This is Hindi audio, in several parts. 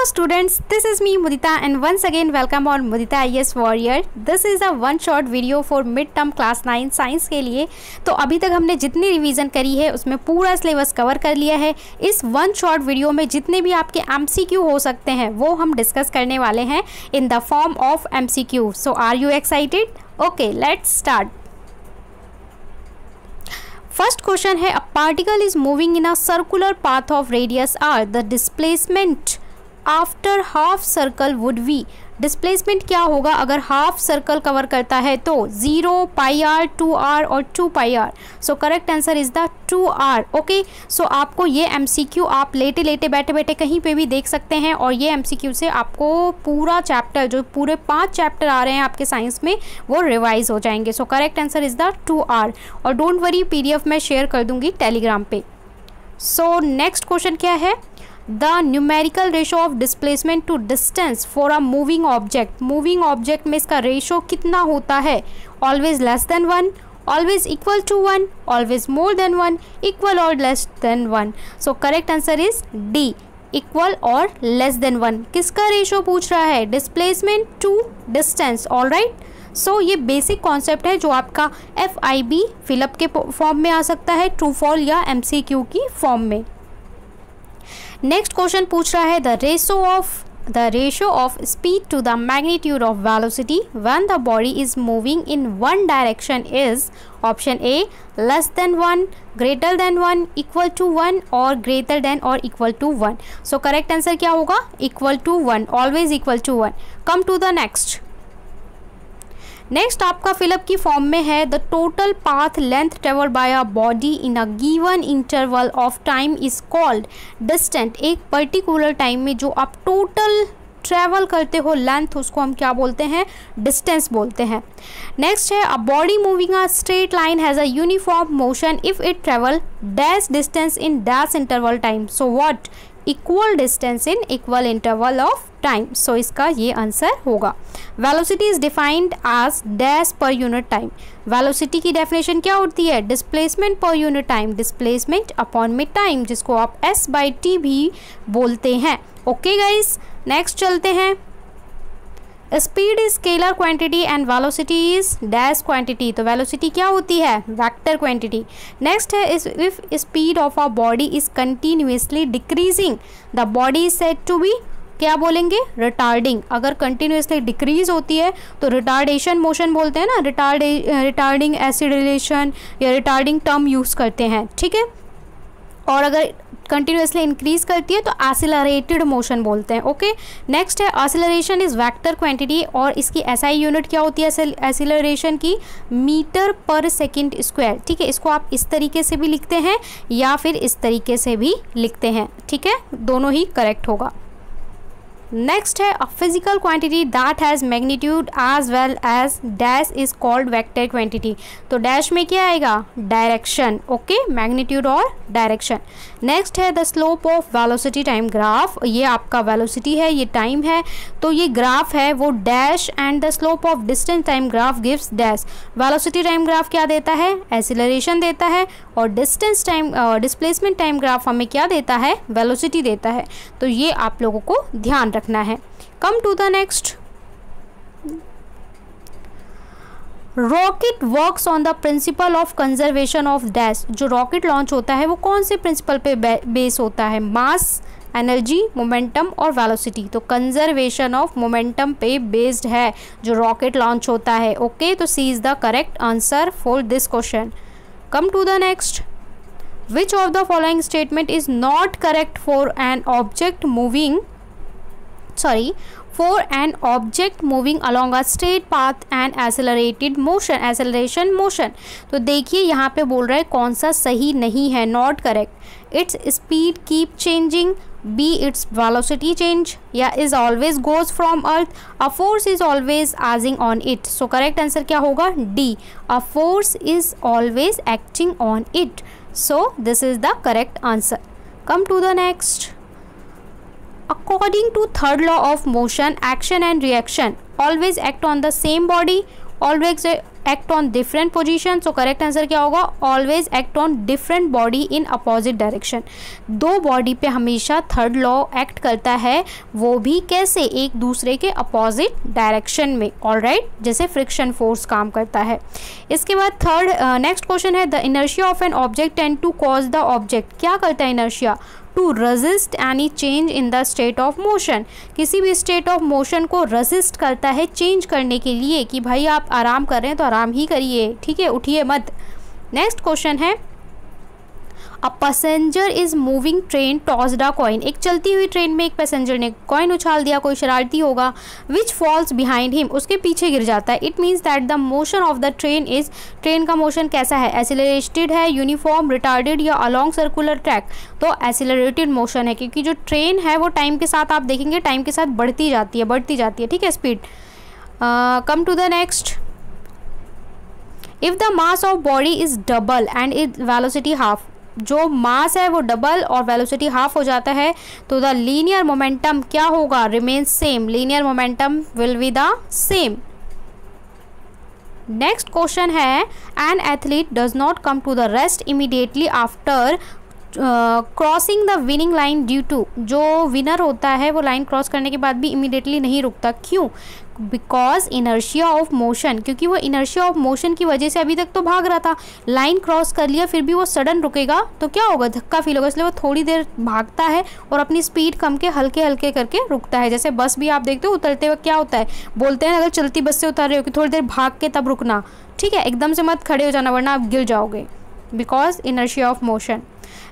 students, this is me Mudita and once again welcome on Mudita IAS Warrior. This is a one short video for mid term class 9 science के लिए। तो अभी तक हमने जितनी रिवीजन करी है उसमें पूरा सिलेबस कवर कर लिया है। इस वन शॉर्ट वीडियो में जितने भी आपके MCQ हो सकते हैं वो हम डिस्कस करने वाले हैं in the form of MCQ। So are you excited? Okay, let's start. First question है, a particle is moving in a circular path of radius R, the displacement after half circle would be. Displacement क्या होगा अगर हाफ सर्कल कवर करता है तो 0, πr, 2r और 2πr। So correct answer is the 2r। Okay, so आपको ये MCQ आप लेटे लेटे बैठे बैठे कहीं पे भी देख सकते हैं और ये MCQ से आपको पूरा चैप्टर जो पूरे 5 चैप्टर आ रहे हैं आपके साइंस में वो रिवाइज हो जाएंगे। सो correct answer is the 2r। और डोंट वरी, PDF मैं शेयर कर दूंगी टेलीग्राम पे। सो नेक्स्ट क्वेश्चन क्या है, The numerical ratio of displacement to distance for a moving object। Moving object में इसका रेशो कितना होता है? Always less than 1, always equal to 1, always more than 1, equal और less than 1। So correct answer is D, equal और लेस देन 1। किसका रेशो पूछ रहा है? Displacement to distance. All right, सो ये बेसिक कॉन्सेप्ट है जो आपका FIB फिलअप के फॉर्म में आ सकता है, ट्रू फॉल या MCQ की फॉर्म में। नेक्स्ट क्वेश्चन पूछ रहा है, the ratio of speed to the magnitude of velocity when the body is moving in one direction is option A less than 1, greater than 1, equal to 1 और ग्रेटर देन और equal to 1। So correct answer क्या होगा? Equal to 1, always equal to 1। Come to the next आपका फिलअप की फॉर्म में है, the total path length travel by a body in a given interval of time is called distant. एक पर्टिकुलर टाइम में जो आप टोटल ट्रैवल करते हो लेंथ, उसको हम क्या बोलते हैं? डिस्टेंस बोलते हैं। नेक्स्ट है, a body moving a straight line has a uniform motion if it travel dash distance in dash interval time. So what? Equal distance in equal interval of time. सो इसका ये आंसर होगा। Velocity is defined as dash per unit time. Velocity की डेफिनेशन क्या होती है? Displacement per unit time, displacement upon में टाइम, जिसको आप S/T भी बोलते हैं। ओके गाइस, नेक्स्ट चलते हैं। Speed is scalar quantity and velocity is dash quantity. तो वेलोसिटी क्या होती है? Vector quantity. नेक्स्ट है, if speed of a body is continuously decreasing the body is said to be, क्या बोलेंगे? रिटार्डिंग। अगर कंटिन्यूसली डिक्रीज होती है तो रिटार्डेशन मोशन बोलते हैं ना, रिटार्डिंग एसिडरेशन या रिटार्डिंग टर्म यूज़ करते हैं, ठीक है। और अगर कंटिन्यूसली इंक्रीज करती है तो एक्सेलरेटेड मोशन बोलते हैं। ओके, नेक्स्ट है, एक्सेलरेशन इज वेक्टर क्वांटिटी और इसकी SI यूनिट क्या होती है एक्सेलरेशन की? मीटर पर सेकंड स्क्वायर। ठीक है, इसको आप इस तरीके से भी लिखते हैं या फिर इस तरीके से भी लिखते हैं, ठीक है, दोनों ही करेक्ट होगा। नेक्स्ट है, a physical quantity that has magnitude as well as dash is called vector quantity. तो डैश में क्या आएगा? डायरेक्शन। ओके, मैग्नीट्यूड और डायरेक्शन। नेक्स्ट है, the slope of velocity time graph. ये आपका वेलोसिटी है, ये टाइम है, तो ये ग्राफ है वो dash and the slope of distance time graph gives dash. Velocity time graph क्या देता है? एक्सीलरेशन देता है और distance time displacement time graph हमें क्या देता है? वेलोसिटी देता है। तो ये आप लोगों को ध्यान रखना है। Come to the next, rocket works on the principle of conservation of dash. जो रॉकेट लॉन्च होता है वो कौन से प्रिंसिपल पे बेस होता है? मास, एनर्जी, मोमेंटम और वेलोसिटी। तो कंजर्वेशन ऑफ मोमेंटम पे बेस्ड है जो रॉकेट लॉन्च होता है। ओके, तो C is the correct answer for this question. Come to the next, which of the following statement is not correct for an object moving for an object moving along a straight path and acceleration motion। तो देखिए यहाँ पे बोल रहा है कौन सा सही नहीं है, not correct. Its speed keep changing, B its velocity change, या is always goes from earth, a force is always acting on it। so correct answer क्या होगा? D, a force is always acting on it। so this is the correct answer। come to the next, according to third law of motion, action and reaction always act on the same body, act on different position. So correct answer क्या होगा, always act on different body in opposite direction. दो बॉडी पे हमेशा थर्ड लॉ एक्ट करता है, वो भी कैसे, एक दूसरे के अपोजिट डायरेक्शन में, ऑलराइट, जैसे फ्रिक्शन फोर्स काम करता है। इसके बाद थर्ड नेक्स्ट क्वेश्चन है, the inertia of an object tend to cause the object, क्या करता है inertia, to resist any change in the state of motion, किसी भी स्टेट ऑफ मोशन को रेजिस्ट करता है चेंज करने के लिए, कि भाई आप आराम कर रहे हैं तो आराम ही करिए, ठीक है, उठिए मत। नेक्स्ट क्वेश्चन है, a passenger is moving train tossed a coin, एक चलती हुई ट्रेन में एक पैसेंजर ने कॉइन उछाल दिया, कोई शरारती होगा, विच फॉल्स बिहाइंड हिम, उसके पीछे गिर जाता है। It means that the motion of the train is, train का मोशन कैसा है, एक्सीलरेटेड है, यूनिफॉर्म, रिटार्डेड या अलोंग सर्कुलर ट्रैक, तो एक्सीलरेटेड मोशन है, क्योंकि जो ट्रेन है वो टाइम के साथ, आप देखेंगे टाइम के साथ बढ़ती जाती है, ठीक है, speed. Come to the next, if the mass of body is double and it velocity half, जो मास है वो डबल और वेलोसिटी हाफ हो जाता है, तो द लीनियर मोमेंटम क्या होगा, remains same, linear momentum will be the same. Next question है, an athlete does not come to the rest immediately after crossing the winning line due to, जो विनर होता है वो लाइन क्रॉस करने के बाद भी इमीडिएटली नहीं रुकता, क्यों, बिकॉज इनर्शिया ऑफ मोशन, क्योंकि वो इनर्शिया ऑफ मोशन की वजह से अभी तक तो भाग रहा था, लाइन क्रॉस कर लिया फिर भी वो सडन रुकेगा तो क्या होगा, धक्का फील होगा, इसलिए वो थोड़ी देर भागता है और अपनी स्पीड कम के हल्के हल्के करके रुकता है। जैसे बस भी आप देखते हो उतरते वक्त क्या होता है, बोलते हैं अगर चलती बस से उतर रहे हो कि थोड़ी देर भाग के तब रुकना, ठीक है, एकदम से मत खड़े हो जाना वरना आप गिर जाओगे, because inertia of motion.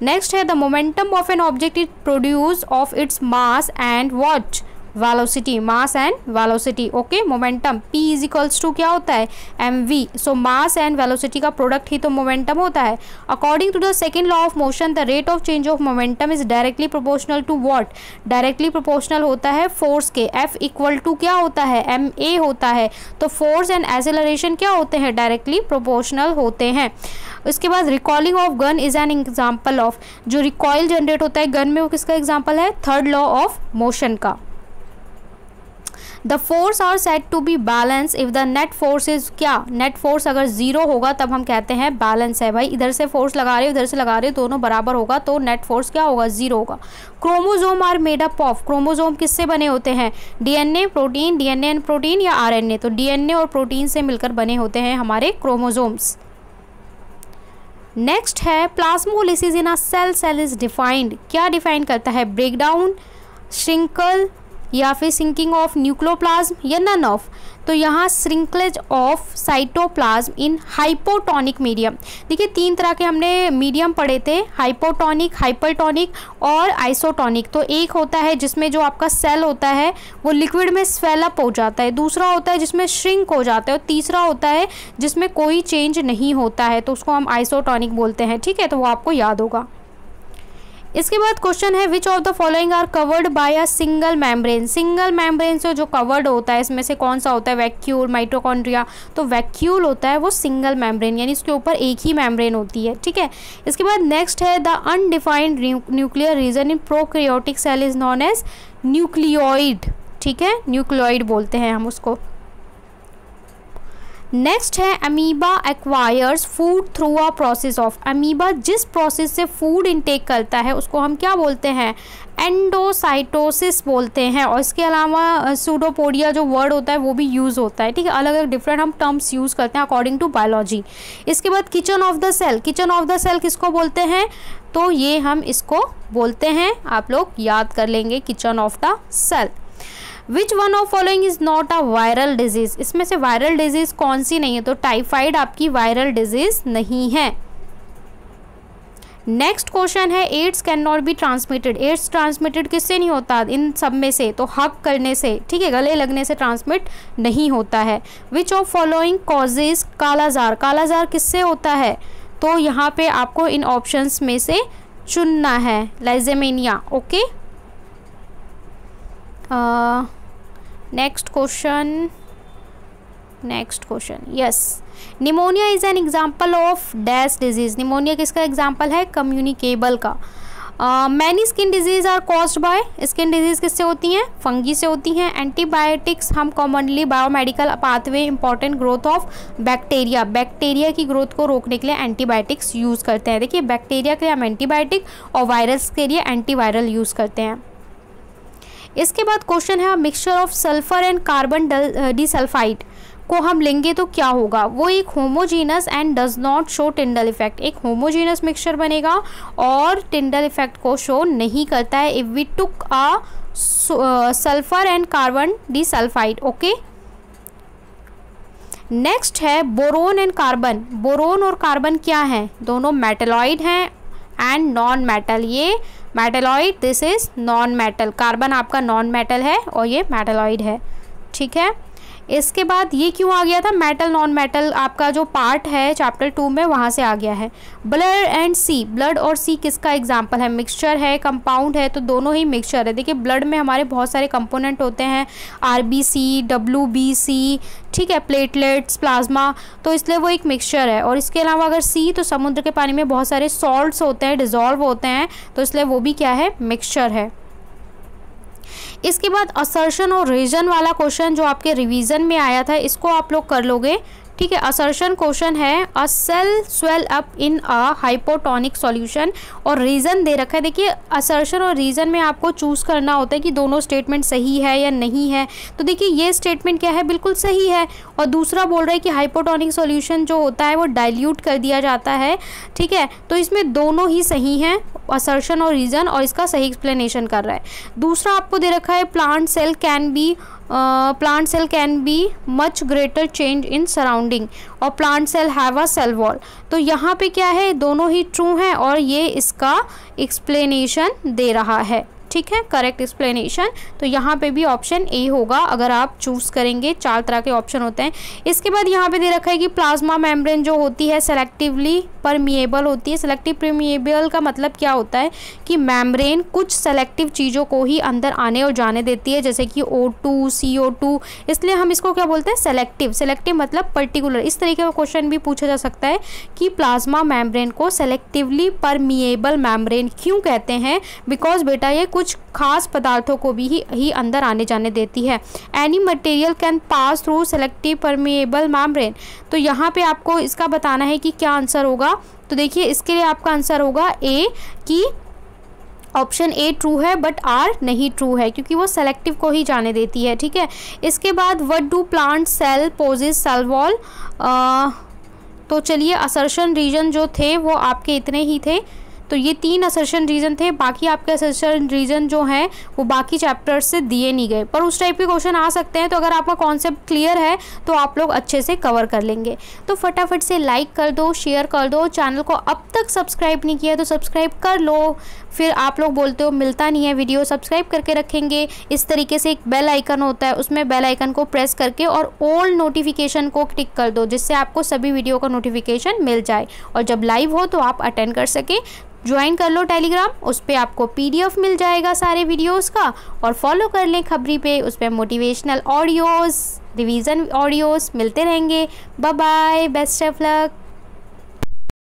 Next है, the momentum of an object is produce of its mass and what, velocity, mass and velocity, okay, momentum P is equals to क्या होता है, mv, so mass and velocity का प्रोडक्ट ही तो मोमेंटम होता है। According to the second law of motion, the rate of change of momentum is directly proportional to what, directly proportional होता है फोर्स के, F इक्वल टू क्या होता है, ma होता है, तो फोर्स एंड एक्सेलरेशन क्या होते हैं, डायरेक्टली प्रोपोर्शनल होते हैं। उसके बाद recoiling of gun is an example of, जो रिकॉइल जनरेट होता है गन में वो किसका एग्जाम्पल है, थर्ड लॉ ऑफ मोशन का। The force are set to be balance if the net force is क्या, नेट फोर्स अगर जीरो होगा तब हम कहते हैं बैलेंस है, भाई इधर से फोर्स लगा रहे हो उधर से लगा रहे हो दोनों बराबर होगा तो नेट फोर्स क्या होगा, जीरो होगा। Chromosome are made up of, chromosome किससे बने होते हैं, DNA protein, DNA and protein या आरएनए, तो डीएनए और प्रोटीन से मिलकर बने होते हैं हमारे क्रोमोजोम्स। नेक्स्ट है, plasmolysis in a cell, cell is defined, क्या डिफाइन करता है, ब्रेकडाउन, श्रिंकल या फिर सिंकिंग ऑफ न्यूक्लियोप्लाज्म या नन ऑफ, तो यहाँ shrinkage of cytoplasm in hypotonic medium. देखिए तीन तरह के हमने मीडियम पढ़े थे, हाइपोटोनिक, हाइपरटोनिक और आइसोटोनिक। तो एक होता है जिसमें जो आपका सेल होता है वो लिक्विड में स्वेल अप हो जाता है, दूसरा होता है जिसमें श्रिंक हो जाता है और तीसरा होता है जिसमें कोई चेंज नहीं होता है, तो उसको हम आइसोटोनिक बोलते हैं, ठीक है, तो वो आपको याद होगा। इसके बाद क्वेश्चन है, which of the following are covered by a single membrane, single membrane से जो कवर्ड होता है इसमें से कौन सा होता है, वैक्यूल, माइटोकॉन्ड्रिया, तो वैक्यूल होता है वो सिंगल मेम्ब्रेन, यानी इसके ऊपर एक ही मेम्ब्रेन होती है, ठीक है। इसके बाद नेक्स्ट है, the undefined nuclear region in prokaryotic cell is known as nucleoid, ठीक है, न्यूक्लियोइड बोलते हैं हम उसको। नेक्स्ट है, amoeba acquires food through a process of, amoeba जिस प्रोसेस से फूड इनटेक करता है उसको हम क्या बोलते हैं, एंडोसाइटोसिस बोलते हैं। और इसके अलावा सूडोपोडिया जो वर्ड होता है वो भी यूज़ होता है, ठीक है, अलग अलग डिफरेंट हम टर्म्स यूज़ करते हैं अकॉर्डिंग टू बायोलॉजी। इसके बाद kitchen of the cell, kitchen of the cell किसको बोलते हैं, तो ये हम इसको बोलते हैं, आप लोग याद कर लेंगे, kitchen of the cell. Which one of following is not a viral disease, इसमें से वायरल डिजीज कौन सी नहीं है, तो टाइफाइड आपकी वायरल डिजीज नहीं है। नेक्स्ट क्वेश्चन है, AIDS can not be transmitted, AIDS transmitted किससे नहीं होता, इन सब में से, तो हग करने से, ठीक है, गले लगने से ट्रांसमिट नहीं होता है। विच ऑफ फॉलोइंग कॉजेज कालाजार, कालाजार किससे होता है, तो यहाँ पे आपको इन ऑप्शंस में से चुनना है, leishmania, okay. Next question, yes, pneumonia is an example of dash disease, pneumonia किसका एग्जाम्पल है, कम्युनिकेबल का। Many skin diseases are caused by, skin diseases किससे होती हैं? फंगी से होती हैं। एंटीबायोटिक्स हम commonly biomedical pathway important growth of bacteria, bacteria की ग्रोथ को रोकने के लिए एंटीबायोटिक्स यूज़ करते हैं। देखिए बैक्टीरिया के लिए हम एंटीबायोटिक और वायरस के लिए एंटीवायरल यूज़ करते हैं। इसके बाद क्वेश्चन है mixture of sulphur and carbon disulphide को हम लेंगे तो क्या होगा? वो एक homogeneous and does not show Tyndall effect, एक होमोजीनस मिक्सचर बनेगा और टिंडल इफेक्ट को शो नहीं करता है if we took a sulphur and carbon disulphide. Okay, next है बोरोन एंड कार्बन। बोरोन और कार्बन क्या है? दोनों मेटलॉइड हैं एंड नॉन मेटल। ये metalloid, this is non metal. Carbon आपका नॉन मेटल है और ये मेटलॉइड है, ठीक है। इसके बाद ये क्यों आ गया था? मेटल नॉन मेटल आपका जो पार्ट है चैप्टर 2 में वहाँ से आ गया है। ब्लड एंड सी, ब्लड और सी किसका एग्जाम्पल है? मिक्सचर है, कंपाउंड है, तो दोनों ही मिक्सचर है। देखिए ब्लड में हमारे बहुत सारे कंपोनेंट होते हैं, RBC, WBC, ठीक है, प्लेटलेट्स, प्लाज्मा, तो इसलिए वो एक मिक्सचर है। और इसके अलावा अगर सी, तो समुद्र के पानी में बहुत सारे सॉल्ट्स होते हैं, डिजॉल्व होते हैं, तो इसलिए वो भी क्या है? मिक्सचर है। इसके बाद असर्शन और रीजन वाला क्वेश्चन जो आपके रिवीजन में आया था, इसको आप लोग कर लोगे, ठीक है। असर्शन क्वेश्चन है a cell swell up in a hypotonic solution, और रीज़न दे रखा है। देखिए असर्शन और रीज़न में आपको चूज़ करना होता है कि दोनों स्टेटमेंट सही है या नहीं है। तो देखिए ये स्टेटमेंट क्या है? बिल्कुल सही है। और दूसरा बोल रहा है कि हाइपोटोनिक सॉल्यूशन जो होता है वो डाइल्यूट कर दिया जाता है, ठीक है। तो इसमें दोनों ही सही हैं, असर्शन और रीज़न, और इसका सही एक्सप्लेनेशन कर रहा है। दूसरा आपको दे रखा है plant cell can be much greater change in surrounding और plant cell have a cell wall. तो यहाँ पे क्या है? दोनों ही ट्रू हैं और ये इसका एक्सप्लेनेशन दे रहा है, ठीक है, करेक्ट एक्सप्लेनेशन। तो यहाँ पे भी ऑप्शन ए होगा अगर आप चूज़ करेंगे। 4 तरह के ऑप्शन होते हैं। इसके बाद यहाँ पे दे रखा है कि प्लाज्मा मेम्ब्रेन जो होती है सेलेक्टिवली परमिएबल होती है। सेलेक्टिव परमिएबल का मतलब क्या होता है? कि मेम्ब्रेन कुछ सेलेक्टिव चीज़ों को ही अंदर आने और जाने देती है, जैसे कि O2, CO2, इसलिए हम इसको क्या बोलते हैं? सेलेक्टिव। सेलेक्टिव मतलब पर्टिकुलर। इस तरीके का क्वेश्चन भी पूछा जा सकता है कि प्लाज्मा मेम्ब्रेन को सेलेक्टिवली परमिएबल मेम्ब्रेन क्यों कहते हैं? बिकॉज बेटा ये कुछ खास पदार्थों को भी ही अंदर आने जाने देती है। Any material can pass through selective permeable membrane. तो यहाँ पे आपको इसका बताना है कि क्या आंसर होगा। तो देखिए इसके लिए आपका आंसर होगा ए, कि ऑप्शन ए ट्रू है बट आर नहीं ट्रू है, क्योंकि वो सेलेक्टिव को ही जाने देती है, ठीक है। इसके बाद what do plant cell possess cell wall. तो चलिए असर्शन रीजन जो थे वो आपके इतने ही थे। तो ये 3 असर्शन रीजन थे, बाकी आपके असर्शन रीजन जो हैं वो बाकी चैप्टर्स से दिए नहीं गए, पर उस टाइप के क्वेश्चन आ सकते हैं। तो अगर आपका कॉन्सेप्ट क्लियर है तो आप लोग अच्छे से कवर कर लेंगे। तो फटाफट से लाइक कर दो, शेयर कर दो। चैनल को अब तक सब्सक्राइब नहीं किया तो सब्सक्राइब कर लो। फिर आप लोग बोलते हो मिलता नहीं है वीडियो, सब्सक्राइब करके रखेंगे। इस तरीके से एक बेल आइकन होता है, उसमें बेल आइकन को प्रेस करके और ऑल नोटिफिकेशन को टिक कर दो, जिससे आपको सभी वीडियो का नोटिफिकेशन मिल जाए और जब लाइव हो तो आप अटेंड कर सके। ज्वाइन कर लो टेलीग्राम, उस पर आपको PDF मिल जाएगा सारे वीडियोस का, और फॉलो कर लें खबरी पे, उस पर मोटिवेशनल ऑडियोज़, रिवीजन ऑडियोज़ मिलते रहेंगे। Bye bye, best of luck.